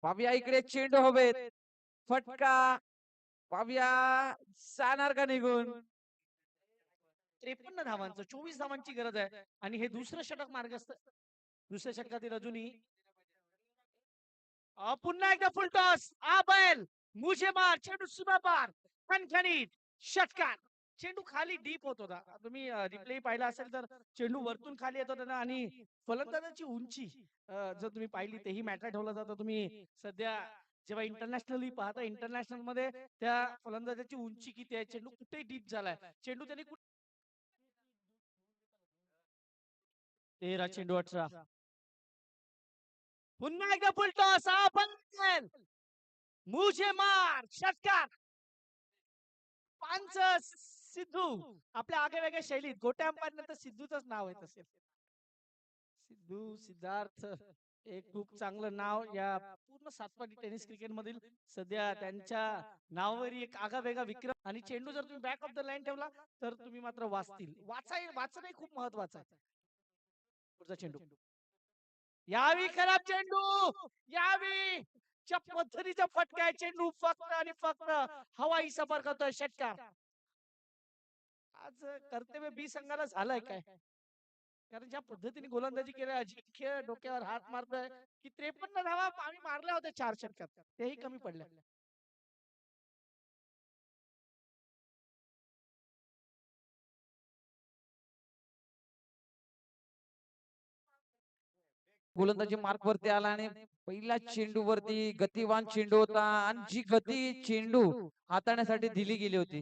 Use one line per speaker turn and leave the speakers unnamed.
पाहूया इकडे चेंडू हवेत. फटका पाहूया जाणार का निघून.
53 धावांचं 24 धावांची गरज आहे आणि हे दुसरं षटक मार्गस्थ. दुसऱ्या षटकातील अजूनही पुन्हा एकदा फुलटॉस. बैल मुझे मार, चेंडू सीमा पार, खणखणीत षटकार. चेंडू खाली डीप होत होता. तुम्ही रिप्ले पाहिला असेल तर चेंडू वरतून खाली येत होता आणि फलंदाजाची उंची जर तुम्ही पाहिली तेही मॅटर ठेवलं जातं. तुम्ही सध्या जेव्हा इंटरनॅशनली पाहता, इंटरनॅशनल मध्ये त्या फलंदाजाची उंची किती आहे, चेंडू कुठे डीप झालाय, चेंडू त्यांनी 13 चेंडू 18. पुन्हा एकदा फुलटॉस. बैल मुझे मार, षटकार. पांच सिद्धू आपल्या आगळ्यावेगळ्या शैलीत. गोट्या अंपायर तर सिद्धूच नाव आहे तसे. सिद्धू सिद्धार्थ एक खूप चांगलं नाव या पूर्ण सातपाटी टेनिस क्रिकेट मधील. सध्या त्यांच्या नावावर एक आगळावेगळा विक्रम. आणि चेंडू जर तुम्ही बॅक ऑफ द लाईन ठेवला तर तुम्ही मात्र वाचतील. वाचणं खूप महत्वाचं आहे. पुढचा चेंडू यावी खराब चेंडू. यावी च्या पद्धतीचा फटका आहे. चेंडू फक्त आणि फक्त हवाई सफर करतोय षटकार. आज कर्तव्य बी संघाला झालंय काय, कारण ज्या पद्धतीने गोलंदाजी केल्या, अजिंक्य डोक्यावर हात मारतोय की 53 धावा आम्ही मारल्या होत्या 4 षटकात, तेही कमी पडल्या.
गोलंदाजी मार्क वरती आला आणि पहिला चेंडू वरती गतिवान चेंडू होता आणि जी गती चेंडू हाताळण्यासाठी दिली गेली होती